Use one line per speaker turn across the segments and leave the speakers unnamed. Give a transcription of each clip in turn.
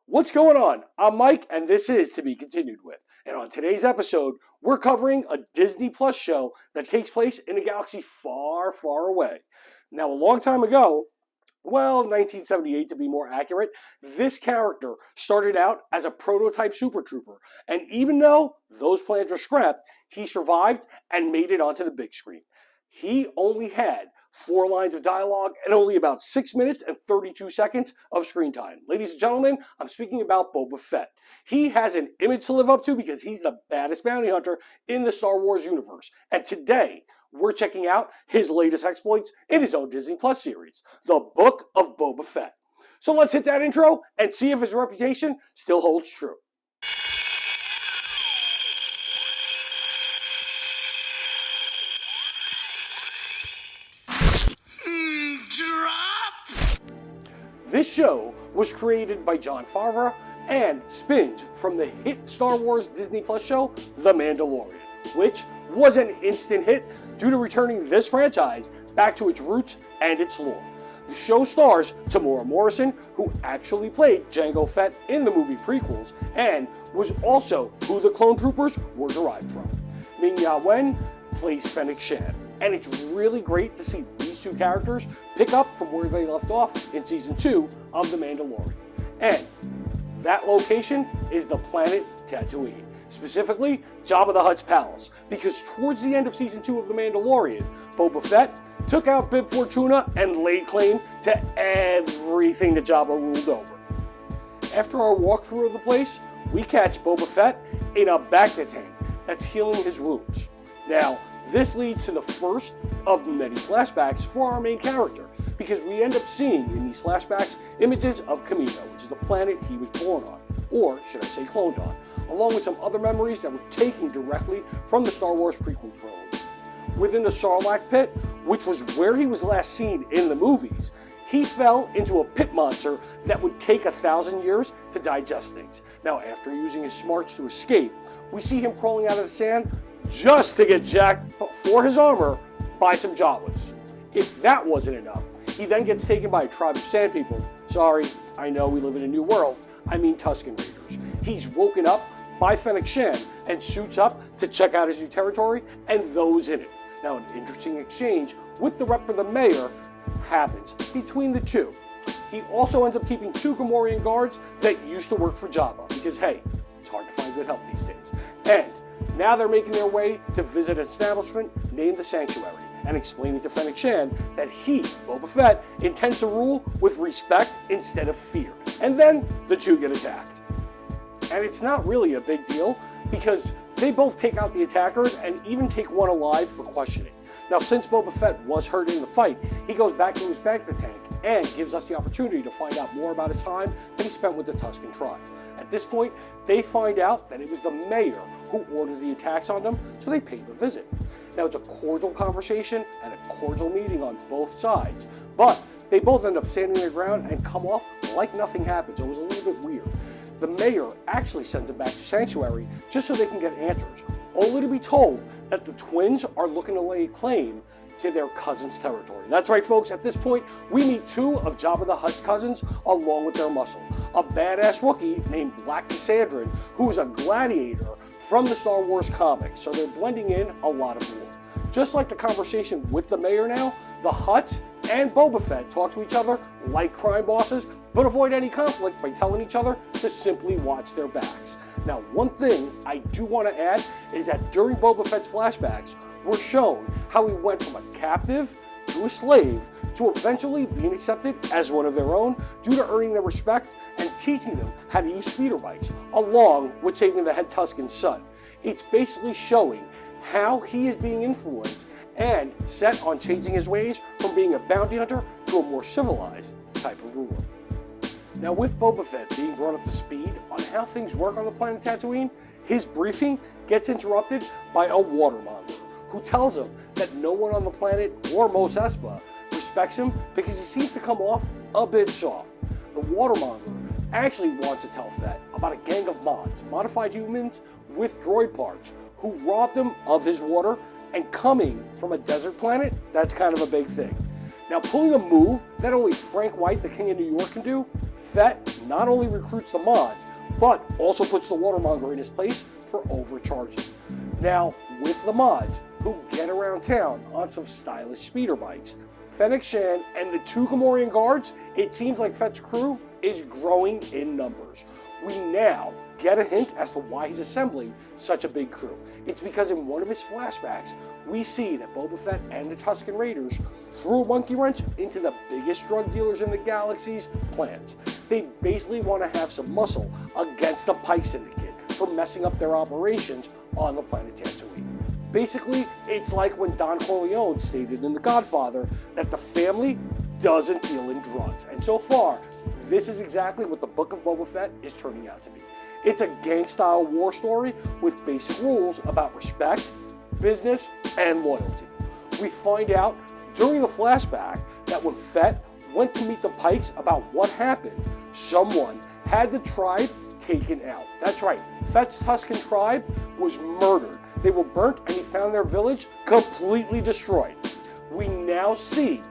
What's going on? I'm Mike, and this is To Be Continued With. And on today's episode, we're covering a Disney Plus show that takes place in a galaxy far, far away. Now, a long time ago, 1978 to be more accurate, this character started out as a prototype Super Trooper. And even though those plans were scrapped, he survived and made it onto the big screen. He only had 4 lines of dialogue and only about 6 minutes and 32 seconds of screen time. Ladies and gentlemen, I'm speaking about Boba Fett. He has an image to live up to because he's the baddest bounty hunter in the Star Wars universe. And today, we're checking out his latest exploits in his own Disney Plus series, The Book of Boba Fett. So let's hit that intro and see if his reputation still holds true. This show was created by Jon Favreau and spins from the hit Star Wars Disney Plus show, The Mandalorian, which was an instant hit due to returning this franchise back to its roots and its lore. The show stars Temuera Morrison, who actually played Jango Fett in the movie prequels and was also who the clone troopers were derived from. Ming-Na Wen plays Fennec Shand, and it's really great to see these two characters pick up from where they left off in Season 2 of The Mandalorian. And that location is the planet Tatooine, specifically Jabba the Hutt's palace, because towards the end of Season 2 of The Mandalorian, Boba Fett took out Bib Fortuna and laid claim to everything that Jabba ruled over. After our walkthrough of the place, we catch Boba Fett in a Bacta tank that's healing his wounds. Now, this leads to the first of many flashbacks for our main character, because we end up seeing in these flashbacks images of Kamino, which is the planet he was born on, or should I say cloned on, along with some other memories that were taken directly from the Star Wars prequel trilogy. Within the Sarlacc pit, which was where he was last seen in the movies, he fell into a pit monster that would take 1,000 years to digest things. Now, after using his smarts to escape, we see him crawling out of the sand just to get jacked for his armor by some Jawas. If that wasn't enough, he then gets taken by a tribe of sand people. Sorry, I know we live in a new world. I mean Tusken Raiders. He's woken up by Fennec Shand and suits up to check out his new territory and those in it. Now, an interesting exchange with the rep for the mayor happens between the two. He also ends up keeping 2 Gamorrean guards that used to work for Jabba, because hey, it's hard to find good help these days. And now they're making their way to visit an establishment named the Sanctuary and explaining to Fennec Shand that he, Boba Fett, intends to rule with respect instead of fear. And then the two get attacked. And it's not really a big deal because they both take out the attackers and even take one alive for questioning. Now, since Boba Fett was hurt in the fight, he goes back to his Bacta tank and gives us the opportunity to find out more about his time that he spent with the Tusken tribe. At this point, they find out that it was the mayor who ordered the attacks on them, so they pay him a visit. Now, it's a cordial conversation and a cordial meeting on both sides, but they both end up standing their ground and come off like nothing happened, so it was a little bit weird. The mayor actually sends them back to Sanctuary just so they can get answers, only to be told that the twins are looking to lay claim to their cousin's territory. That's right, folks. At this point, we meet 2 of Jabba the Hutt's cousins along with their muscle. A badass Wookiee named Black Cassandran, who is a gladiator from the Star Wars comics, so they're blending in a lot of lore. Just like the conversation with the mayor now, the Hutts and Boba Fett talk to each other like crime bosses, but avoid any conflict by telling each other to simply watch their backs. Now, one thing I do want to add is that during Boba Fett's flashbacks, we're shown how he went from a captive to a slave to eventually being accepted as one of their own due to earning their respect and teaching them how to use speeder bikes, along with saving the head Tusken's son. It's basically showing how he is being influenced and set on changing his ways from being a bounty hunter to a more civilized type of ruler. Now, with Boba Fett being brought up to speed on how things work on the planet Tatooine, his briefing gets interrupted by a watermonger who tells him that no one on the planet or Mos Espa respects him because he seems to come off a bit soft. The watermonger actually wants to tell Fett about a gang of mods, modified humans with droid parts, who robbed him of his water, and coming from a desert planet, that's kind of a big thing. Now, pulling a move that only Frank White, the King of New York, can do, Fett not only recruits the mods, but also puts the Watermonger in his place for overcharging. Now, with the mods, who get around town on some stylish speeder bikes, Fennec Shan and the 2 Gamorrean guards, it seems like Fett's crew is growing in numbers. We now get a hint as to why he's assembling such a big crew. It's because in one of his flashbacks, we see that Boba Fett and the Tusken Raiders threw a monkey wrench into the biggest drug dealers in the galaxy's plans. They basically want to have some muscle against the Pike Syndicate for messing up their operations on the planet Tatooine. Basically, it's like when Don Corleone stated in The Godfather that the family doesn't deal in drugs. And so far, this is exactly what the Book of Boba Fett is turning out to be. It's a gang-style war story with basic rules about respect, business, and loyalty. We find out during the flashback that when Fett went to meet the Pikes about what happened, someone had the tribe taken out. That's right, Fett's Tusken tribe was murdered. They were burnt and he found their village completely destroyed. We now see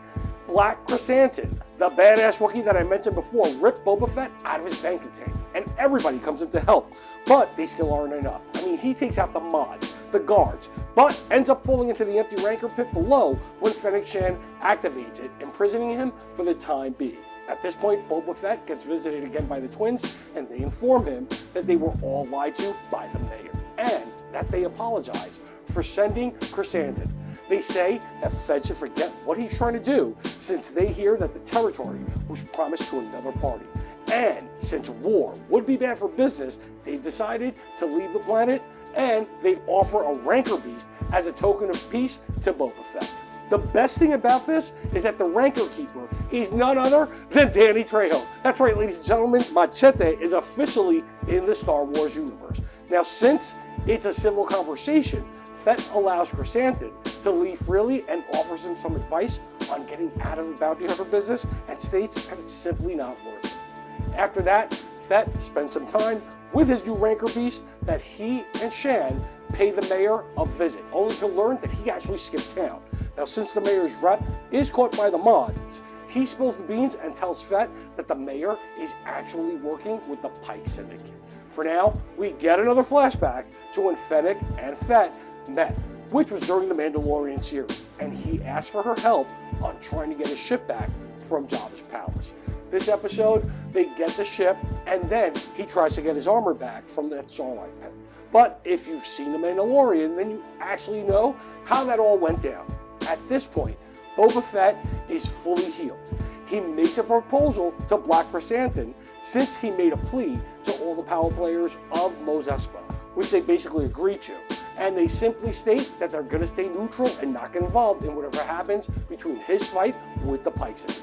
Black Chrysanthemum, the badass Wookiee that I mentioned before, rip Boba Fett out of his bank tank, and everybody comes in to help, but they still aren't enough. I mean, he takes out the mods, the guards, but ends up falling into the empty Rancor pit below when Fennec Shan activates it, imprisoning him for the time being. At this point, Boba Fett gets visited again by the twins, and they inform him that they were all lied to by the mayor, and that they apologize for sending Chrysanthemum. They say that Fett should forget what he's trying to do, since they hear that the territory was promised to another party. And since war would be bad for business, they've decided to leave the planet, and they offer a Rancor beast as a token of peace to Boba Fett. The best thing about this is that the Rancor Keeper is none other than Danny Trejo. That's right, ladies and gentlemen, Machete is officially in the Star Wars universe. Now, since it's a civil conversation, Fett allows Chrysanthemum to leave freely and offers him some advice on getting out of the bounty hunter business and states that it's simply not worth it. After that, Fett spends some time with his new Rancor beast that he and Shan pay the mayor a visit, only to learn that he actually skipped town. Now, since the mayor's rep is caught by the mods, he spills the beans and tells Fett that the mayor is actually working with the Pike Syndicate. For now, we get another flashback to when Fennec and Fett met, which was during the Mandalorian series, and he asked for her help on trying to get his ship back from Jabba's palace. This episode, they get the ship, and then he tries to get his armor back from that Sarlacc pit. But if you've seen The Mandalorian, then you actually know how that all went down. At this point, Boba Fett is fully healed. He makes a proposal to Black Chrysanthemum since he made a plea to all the power players of Mos Espa, which they basically agreed to. And they simply state that they're going to stay neutral and not get involved in whatever happens between his fight with the Pike Syndicate.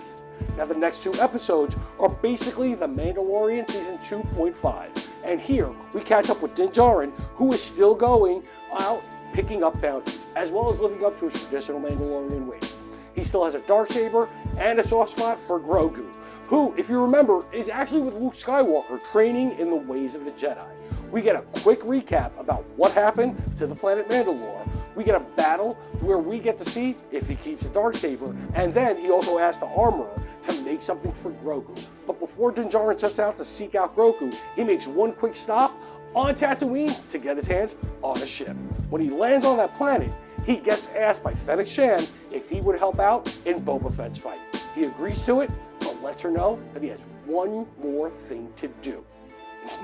Now, the next 2 episodes are basically The Mandalorian Season 2.5. And here, we catch up with Din Djarin, who is still going out picking up bounties, as well as living up to his traditional Mandalorian ways. He still has a Darksaber and a soft spot for Grogu, who, if you remember, is actually with Luke Skywalker training in the ways of the Jedi. We get a quick recap about what happened to the planet Mandalore. We get a battle where we get to see if he keeps the Darksaber, and then he also asks the Armorer to make something for Grogu. But before Din Djarin sets out to seek out Grogu, he makes one quick stop on Tatooine to get his hands on a ship. When he lands on that planet, he gets asked by Fennec Shan if he would help out in Boba Fett's fight. He agrees to it, but lets her know that he has one more thing to do.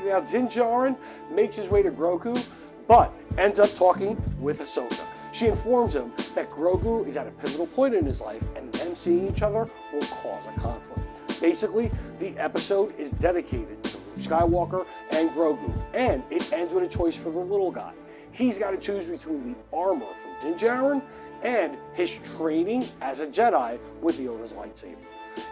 Now, Din Djarin makes his way to Grogu, but ends up talking with Ahsoka. She informs him that Grogu is at a pivotal point in his life, and them seeing each other will cause a conflict. Basically, the episode is dedicated to Luke Skywalker and Grogu, and it ends with a choice for the little guy. He's got to choose between the armor from Din Djarin and his training as a Jedi with Yoda's lightsaber.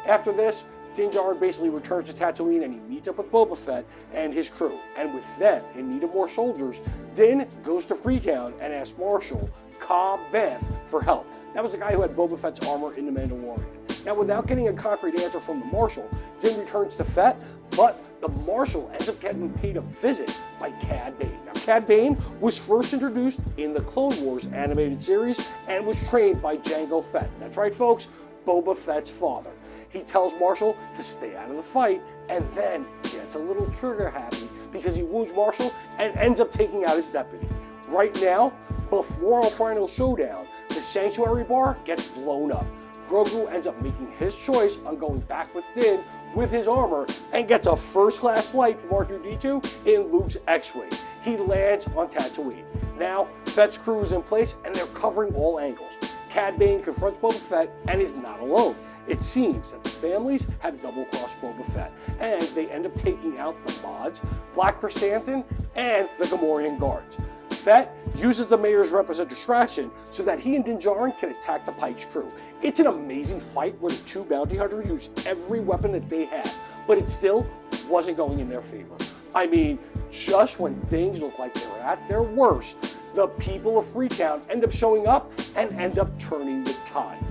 After this, Din Djarin basically returns to Tatooine and he meets up with Boba Fett and his crew. And with them in need of more soldiers, Din goes to Freetown and asks Marshal Cobb Vanth for help. That was the guy who had Boba Fett's armor in The Mandalorian. Now, without getting a concrete answer from the Marshal, Din returns to Fett, but the Marshal ends up getting paid a visit by Cad Bane. Now, Cad Bane was first introduced in the Clone Wars animated series and was trained by Jango Fett. That's right, folks, Boba Fett's father. he tells Marshall to stay out of the fight, and then gets a little trigger happy because he wounds Marshall and ends up taking out his deputy. Right now, before our final showdown, the Sanctuary bar gets blown up. Grogu ends up making his choice on going back with Din with his armor and gets a first-class flight from R2-D2 in Luke's X-Wing. He lands on Tatooine. Now, Fett's crew is in place and they're covering all angles. Cad Bane confronts Boba Fett and is not alone. It seems that the families have double-crossed Boba Fett, and they end up taking out the Mods, Black Chrysanthemum, and the Gamorrean guards. Fett uses the mayor's rep as a distraction so that he and Din Djarin can attack the Pike's crew. It's an amazing fight where the two bounty hunters use every weapon that they have, but it still wasn't going in their favor. I mean, just when things look like they're at their worst, the people of Freetown end up showing up and end up turning the tide.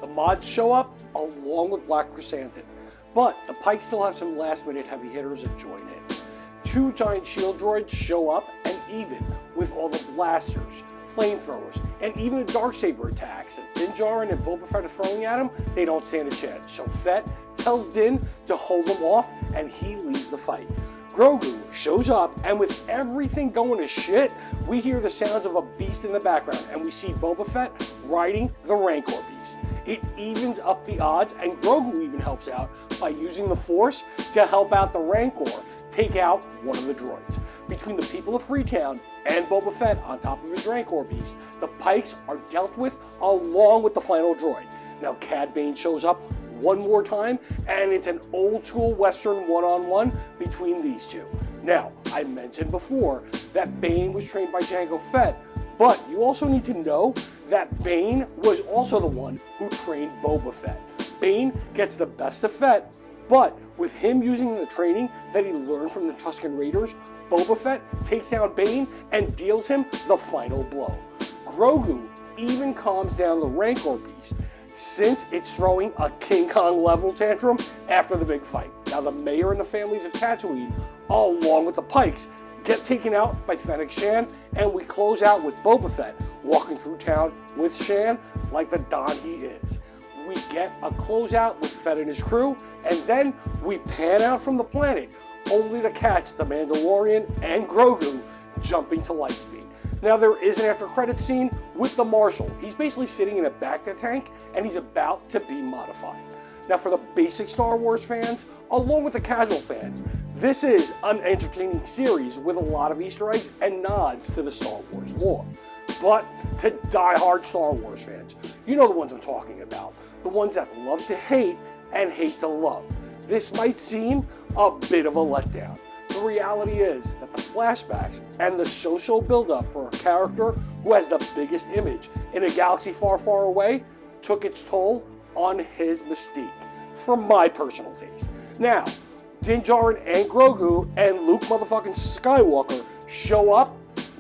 The Mods show up along with Black Chrysanthemum, but the Pikes still have some last-minute heavy hitters that join in. Two giant shield droids show up, and even with all the blasters, flamethrowers, and even the Darksaber attacks that Din Djarin and Boba Fett are throwing at him, they don't stand a chance. So Fett tells Din to hold them off, and he leaves the fight. Grogu shows up, and with everything going to shit, we hear the sounds of a beast in the background, and we see Boba Fett riding the Rancor beast. It evens up the odds, and Grogu even helps out by using the Force to help out the Rancor take out one of the droids. Between the people of Freetown and Boba Fett on top of his Rancor beast, the Pikes are dealt with along with the final droid. Now Cad Bane shows up one more time, and it's an old school Western one-on-one between these two. Now, I mentioned before that Bane was trained by Jango Fett, but you also need to know that Bane was also the one who trained Boba Fett. Bane gets the best of Fett, but with him using the training that he learned from the Tusken Raiders, Boba Fett takes down Bane and deals him the final blow. Grogu even calms down the Rancor beast, since it's throwing a King Kong level tantrum after the big fight. Now the mayor and the families of Tatooine, along with the Pikes, get taken out by Fennec Shan, and we close out with Boba Fett walking through town with Shan like the Don he is. We get a closeout with Fett and his crew, and then we pan out from the planet, only to catch the Mandalorian and Grogu jumping to lightspeed. Now there is an after credits scene with the Marshal. He's basically sitting in a Bacta tank, and he's about to be modified. Now for the basic Star Wars fans, along with the casual fans, this is an entertaining series with a lot of Easter eggs and nods to the Star Wars lore. But to die-hard Star Wars fans, you know the ones I'm talking about. The ones that love to hate and hate to love. This might seem a bit of a letdown. The reality is that the flashbacks and the social build-up for a character who has the biggest image in a galaxy far, far away took its toll on his mystique, for my personal taste. Now, Din Djarin and Grogu and Luke motherfucking Skywalker show up.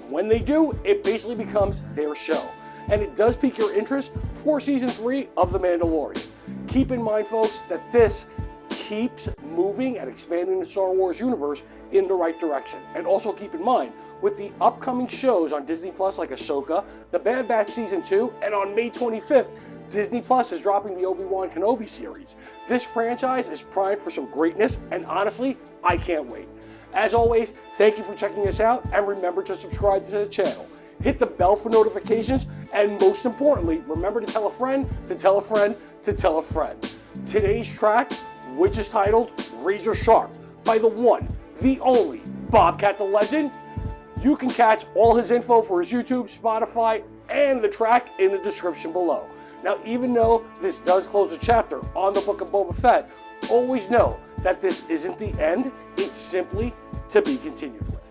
When they do, it basically becomes their show. And it does pique your interest for Season 3 of The Mandalorian. Keep in mind, folks, that this keeps moving and expanding the Star Wars universe in the right direction. And also keep in mind, with the upcoming shows on Disney Plus like Ahsoka, The Bad Batch Season 2, and on May 25th, Disney Plus is dropping the Obi-Wan Kenobi series. This franchise is primed for some greatness, and honestly, I can't wait. As always, thank you for checking us out, and remember to subscribe to the channel. Hit the bell for notifications, and most importantly, remember to tell a friend, to tell a friend, to tell a friend. Today's track, which is titled Razor Sharp, by the one, the only, Bobcat the Legend. You can catch all his info for his YouTube, Spotify, and the track in the description below. Now, even though this does close a chapter on the Book of Boba Fett, always know that this isn't the end, it's simply to be continued with.